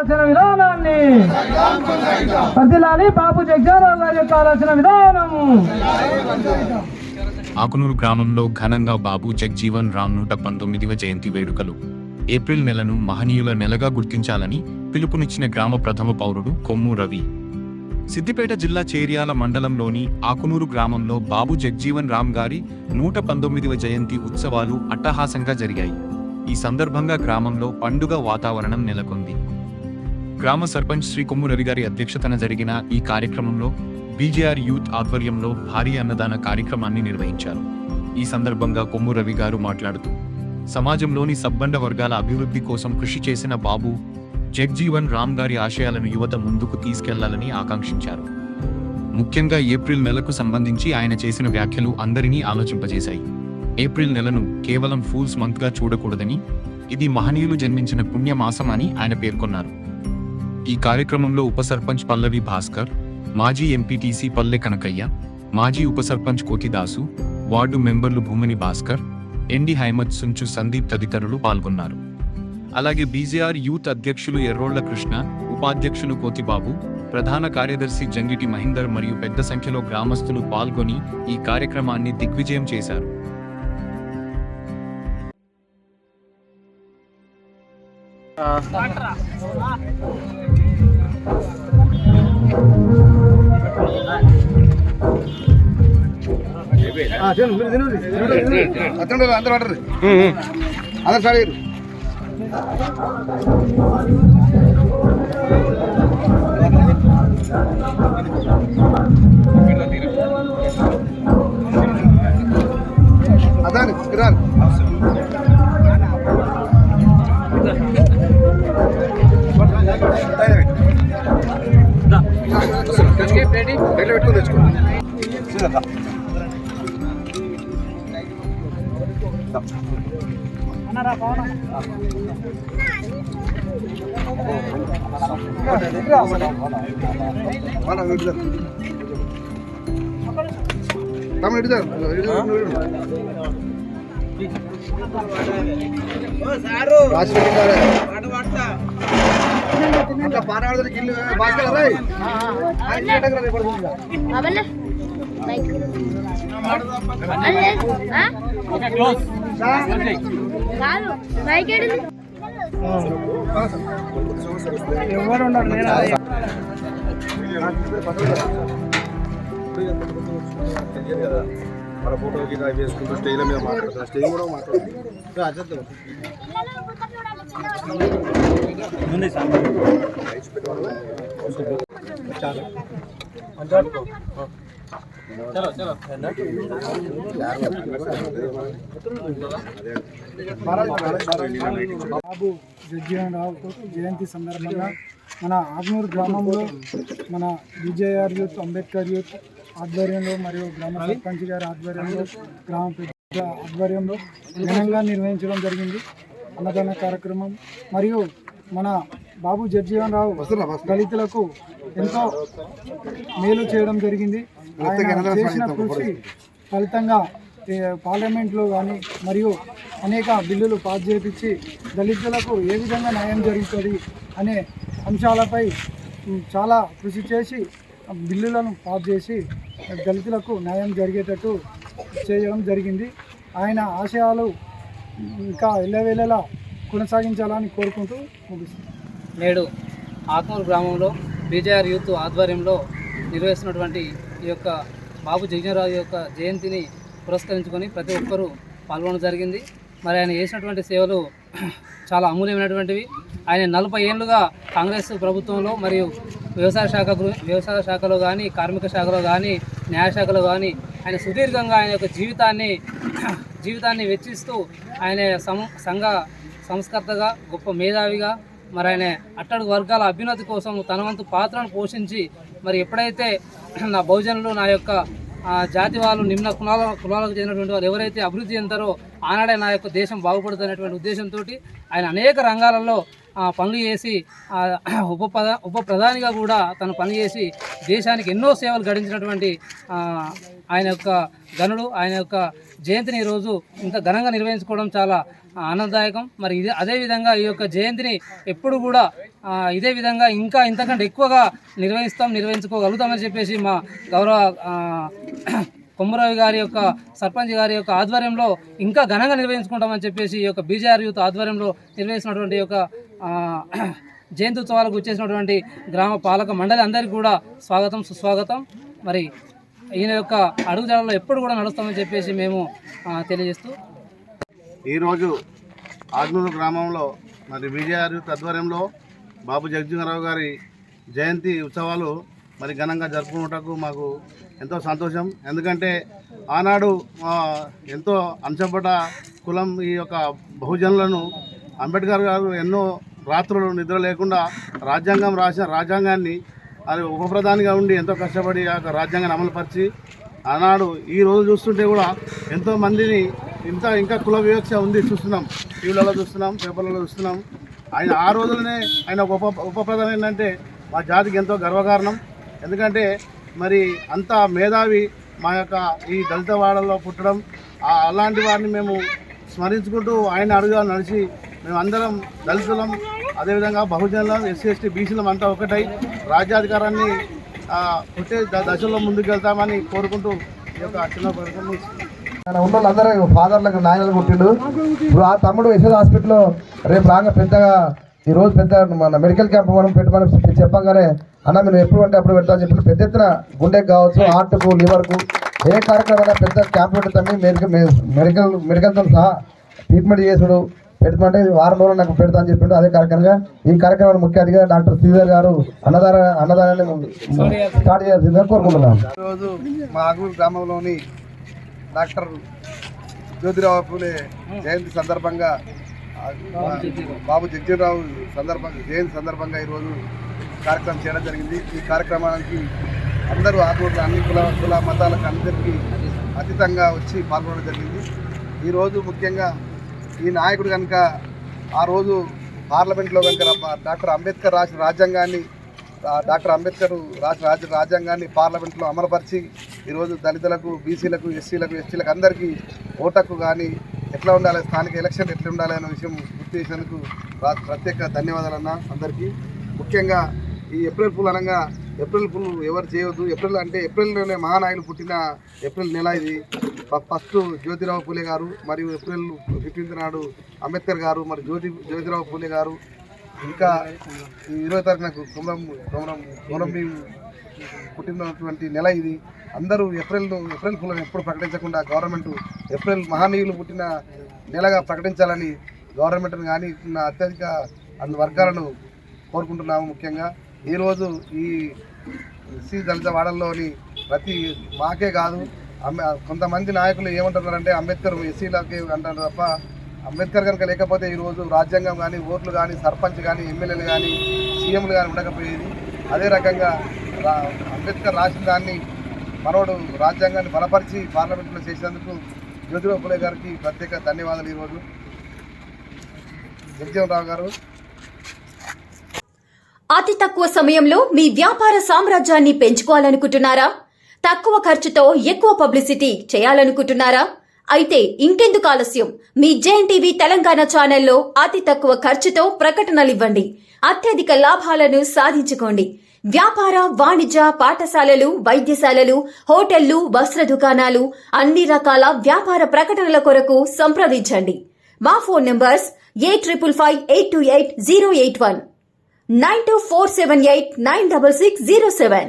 ఆలోచన విధానాన్ని వర్ధిల్లాలి బాబు జగ్జీవన్ గారి యొక్క ఆలోచన విధానము. ఆకునూరు గ్రామంలో ఘనంగా బాబు జగ్జీవన్ రామ్ 119వ జయంతి వేడుకలు. ఏప్రిల్ నెలను మహనీయుల నెలగా గుర్తించాలని పిలుపునిచ్చిన గ్రామ ప్రథమ పౌరుడు కొమ్ము రవి. సిద్దిపేట జిల్లా చేర్యాల మండలంలోని ఆకునూరు గ్రామంలో బాబు జగ్జీవన్ రామ్ గారి 119వ జయంతి ఉత్సవాలు అట్టహాసంగా జరిగాయి. ఈ సందర్భంగా గ్రామంలో పండుగ వాతావరణం నెలకొంది. గ్రామ సర్పంచ్ శ్రీ కొమ్ము రవి గారి అధ్యక్షతన జరిగిన ఈ కార్యక్రమంలో బీజేఆర్ యూత్ ఆధ్వర్యంలో భారీ అన్నదాన కార్యక్రమాన్ని నిర్వహించారు. ఈ సందర్భంగా కొమ్ము రవి గారు మాట్లాడుతూ సమాజంలోని సబ్బండ వర్గాల అభివృద్ధి కోసం కృషి చేసిన బాబు జగ్జీవన్ రామ్ గారి ఆశయాలను యువత ముందుకు తీసుకెళ్లాలని ఆకాంక్షించారు. ముఖ్యంగా ఏప్రిల్ నెలకు సంబంధించి ఆయన చేసిన వ్యాఖ్యలు అందరినీ ఆలోచింపజేశాయి. ఏప్రిల్ నెలను కేవలం ఫూల్స్ మంత్గా చూడకూడదని, ఇది మహనీయులు జన్మించిన పుణ్యమాసం అని ఆయన పేర్కొన్నారు. ఈ కార్యక్రమంలో ఉప సర్పంచ్ పల్లవి భాస్కర్, మాజీ ఎంపీటీసీ పల్లె కనకయ్య, మాజీ ఉప సర్పంచ్ కోతిదాసు, వార్డు మెంబర్లు భూమిని భాస్కర్, ఎన్డి హైమద్, సుంచు సందీప్ తదితరులు పాల్గొన్నారు. అలాగే బీజేఆర్ యూత్ అధ్యక్షులు ఎర్రోళ్ల కృష్ణ, ఉపాధ్యక్షులు కోతిబాబు, ప్రధాన కార్యదర్శి జంగిటి మహేందర్ మరియు పెద్ద సంఖ్యలో గ్రామస్తులు పాల్గొని ఈ కార్యక్రమాన్ని దిగ్విజయం చేశారు. మన ఫోటో గిట్లా వేసుకుంటూ స్టేజ్ మీద మాట్లాడుతున్నా, స్టేజ్ కూడా మాట్లాడుతుంది. బాబు జగ్జీవన్ రావు జయంతి సందర్భంగా మన ఆగ్నూరు గ్రామంలో మన బీజేఆర్ యూత్, అంబేద్కర్ యూత్ ఆధ్వర్యంలో మరియు గ్రామ సర్పంచ్ గారి ఆధ్వర్యంలో, గ్రామ పెద్ద ఆధ్వర్యంలో ఘనంగా నిర్వహించడం జరిగింది అన్నదాన కార్యక్రమం. మరియు మన బాబు జగ్జీవన్ రావు దళితులకు ఎంతో మేలు చేయడం జరిగింది. ఆయన చేసిన కృషి ఫలితంగా పార్లమెంట్లో కానీ మరియు అనేక బిల్లులు పాస్ చేయించి దళితులకు ఏ విధంగా న్యాయం జరుగుతుంది అనే అంశాలపై చాలా కృషి చేసి బిల్లులను పాస్ చేసి దళితులకు న్యాయం జరిగేటట్టు చేయడం జరిగింది. ఆయన ఆశయాలు ఇంకా ఎల్లవేళలా కొనసాగించాలని కోరుకుంటూ ముగిస్తుంది. నేడు ఆకునూరు గ్రామంలో బీజేఆర్ యూత్ ఆధ్వర్యంలో నిర్వహిస్తున్నటువంటి ఈ యొక్క బాబు జగ్జీవన్ రావు యొక్క జయంతిని పురస్కరించుకొని ప్రతి ఒక్కరూ పాల్గొనడం జరిగింది. మరి ఆయన చేసినటువంటి సేవలు చాలా అమూల్యమైనటువంటివి. ఆయన 40 ఏళ్ళుగా కాంగ్రెస్ ప్రభుత్వంలో మరియు వ్యవసాయ శాఖలో కానీ, కార్మిక శాఖలో కానీ, న్యాయశాఖలో కానీ ఆయన సుదీర్ఘంగా ఆయన యొక్క జీవితాన్ని వెచ్చిస్తూ ఆయన సంఘ సంస్కర్తగా, గొప్ప మేధావిగా, మరి ఆయన అట్టడుగు వర్గాల అభ్యున్నతి కోసం తన వంతు పాత్రను పోషించి, మరి ఎప్పుడైతే నా బహుజనులు, నా యొక్క జాతి వాళ్ళు, నిమ్న కులాలకు చెందినటువంటి వాళ్ళు ఎవరైతే అభివృద్ధి చెందారో ఆనాడే నా యొక్క దేశం బాగుపడుతున్నటువంటి ఉద్దేశంతో ఆయన అనేక రంగాలలో పనులు చేసి ఉప ప్రధానిగా కూడా తను పనిచేసి దేశానికి ఎన్నో సేవలు గడించినటువంటి ఆయన యొక్క గనుడు, ఆయన యొక్క జయంతిని ఈరోజు ఇంత ఘనంగా నిర్వహించుకోవడం చాలా ఆనందదాయకం. మరి ఇదే అదేవిధంగా ఈ యొక్క జయంతిని ఎప్పుడు కూడా ఇదే విధంగా ఇంకా ఇంతకంటే ఎక్కువగా నిర్వహించుకోగలుగుతామని చెప్పేసి మా గౌరవ కొమ్మురవి గారి యొక్క సర్పంచ్ గారి యొక్క ఆధ్వర్యంలో ఇంకా ఘనంగా నిర్వహించుకుంటామని చెప్పేసి ఈ యొక్క బీజేఆర్ యూత్ ఆధ్వర్యంలో నిర్వహిస్తున్నటువంటి ఈ యొక్క జయంతి ఉత్సవాలకు వచ్చేసినటువంటి గ్రామ పాలక మండలి అందరికీ కూడా స్వాగతం, సుస్వాగతం. మరి ఈయన యొక్క అడుగుజాడల్లో ఎప్పుడు కూడా నడుస్తామని చెప్పేసి మేము తెలియజేస్తూ ఈరోజు ఆగ్నూరు గ్రామంలో మరి బీజేఆర్ యూత్ ఆధ్వర్యంలో బాబు జగజ్జీవనరావు గారి జయంతి ఉత్సవాలు మరి ఘనంగా జరుపుకున్నటకు మాకు ఎంతో సంతోషం. ఎందుకంటే ఆనాడు ఎంతో అంశపడ్డ కులం ఈ యొక్క బహుజనులను అంబేద్కర్ గారు ఎన్నో రాత్రులు నిద్ర లేకుండా రాజ్యాంగం రాసిన రాజ్యాంగాన్ని అది ఉప ప్రధానిగా ఉండి ఎంతో కష్టపడి ఆ రాజ్యాంగాన్ని అమలుపరిచి ఆనాడు ఈ రోజు చూస్తుంటే కూడా ఎంతో మందిని ఇంకా కుల వివక్ష ఉంది చూస్తున్నాం, టీవీలలో చూస్తున్నాం, పేపర్లలో చూస్తున్నాం. ఆయన ఆ రోజులనే ఆయన ఉప ప్రధాని ఏంటంటే మా జాతికి ఎంతో గర్వకారణం. ఎందుకంటే మరి అంత మేధావి మా యొక్క ఈ దళిత వాడల్లో పుట్టడం, అలాంటి వారిని మేము స్మరించుకుంటూ ఆయన అడుగుగా నడిచి మేమందరం దళితులం, అదేవిధంగా బహుజనులం, ఎస్సీ ఎస్టీ బీసీలం అంతా ఒకటై రాజ్యాధికారాన్ని పుట్టే దశలో ముందుకు వెళ్తామని కోరుకుంటూ ఈ యొక్క చిన్న పథకం ఉన్న వాళ్ళందరూ ఫాదర్లకు నాయనలు పుట్టిండు. ఇప్పుడు ఆ తమ్ముడు యశోద హాస్పిటల్లో రేపు రాగా పెద్దగా ఈరోజు పెద్ద మన మెడికల్ క్యాంప్ మనం పెట్టమని చెప్పగానే అన్న మీరు ఎప్పుడు అంటే అప్పుడు పెడతా అని చెప్పి పెద్ద ఎత్తున గుండెకి కావచ్చు, హార్ట్కు, లివర్కు ఏ కార్యక్రమం పెద్ద క్యాంప్ పెడతామని మెడికల్తో సహా ట్రీట్మెంట్ చేసుడు పెడతామంటే వారం రోజులు నాకు పెడతా అని చెప్పిండు. అదే కార్యక్రమంగా ఈ కార్యక్రమాన్ని ముఖ్య అతిథిగా డాక్టర్ శ్రీధర్ గారు అన్నదానాన్ని స్టార్ట్ చేయాల్సిందిగా కోరుకుంటున్నాం. ఈరోజు మా ఆగ్నూరు గ్రామంలోని డాక్టర్ జ్యోతిరావు పూలే జయంతి సందర్భంగా బాబు జగజ్జీవనరావు జయంతి సందర్భంగా ఈరోజు కార్యక్రమం చేయడం జరిగింది. ఈ కార్యక్రమానికి అందరూ ఆగ్నూరులో అన్ని కుల మతాలకు అందరికీ అతీతంగా వచ్చి పాల్గొనడం జరిగింది. ఈరోజు ముఖ్యంగా ఈ నాయకుడు కనుక ఆ రోజు పార్లమెంట్లో కనుక డాక్టర్ అంబేద్కర్ రాసిన రాజ్యాంగాన్ని పార్లమెంట్లో అమలుపరిచి ఈరోజు దళితులకు, బీసీలకు, ఎస్సీలకు, ఎస్టీలకు అందరికీ ఓటకు కానీ ఎట్లా ఉండాలి, స్థానిక ఎలక్షన్ ఎట్లా ఉండాలి అనే విషయం గుర్తు చేసేందుకు ప్రత్యేక ధన్యవాదాలు అన్న అందరికీ. ముఖ్యంగా ఈ ఏప్రిల్ ఫుల్ అనగా ఏప్రిల్ ఫుల్ ఎవరు చేయవద్దు. ఏప్రిల్లోనే మహానాయులు పుట్టిన ఏప్రిల్ నెల ఇది. ఫస్ట్ జ్యోతిరావు పూలే గారు, మరియు ఏప్రిల్ 15 నాడు అంబేద్కర్ గారు, మరి జ్యోతిరావు పూలే గారు, ఇంకా 20 తారీఖునకు కొమరం భీం పుట్టినటువంటి నెల ఇది. అందరూ ఏప్రిల్ ఫుల్ ఎప్పుడు ప్రకటించకుండా గవర్నమెంట్ ఏప్రిల్ మహనీయులు పుట్టిన నెలగా ప్రకటించాలని గవర్నమెంట్ను కానీ అత్యధిక అన్ని వర్గాలను కోరుకుంటున్నాము. ముఖ్యంగా ఈరోజు ఈ ఎస్సీ దళిత వాడల్లోని మాకే కాదు కొంతమంది నాయకులు ఏమంటున్నారంటే అంబేద్కర్ ఎస్సీలకి అంటారు తప్ప అంబేద్కర్ కనుక లేకపోతే ఈరోజు రాజ్యాంగం కానీ, ఓట్లు కానీ, సర్పంచ్ కానీ, ఎమ్మెల్యేలు కానీ, సీఎంలు కానీ ఉండకపోయేది. అదే రకంగా అంబేద్కర్ రాసిన దాన్ని మనోడు రాజ్యాంగాన్ని బలపరిచి పార్లమెంట్లో చేసినందుకు జ్యోతిరావు పూలే గారికి ప్రత్యేక ధన్యవాదాలు. ఈరోజు జగజ్జీవనరావు గారు అతి తక్కువ సమయంలో మీ వ్యాపార సామ్రాజ్యాన్ని పెంచుకోవాలనుకుంటున్నారా? తక్కువ ఖర్చుతో ఎక్కువ పబ్లిసిటీ చేయాలనుకుంటున్నారా? అయితే ఇంకెందుకు ఆలస్యం? మీ జేఎన్టీవీ తెలంగాణ ఛానల్లో అతి తక్కువ ఖర్చుతో ప్రకటనలివ్వండి. అత్యధిక లాభాలను సాధించుకోండి. వ్యాపార, వాణిజ్య, పాఠశాలలు, వైద్యశాలలు, హోటళ్లు, వస్త్ర దుకాణాలు, అన్ని రకాల వ్యాపార ప్రకటనల కొరకు సంప్రదించండి. మా ఫోన్ నంబర్స్ 8558288081, 9247896607.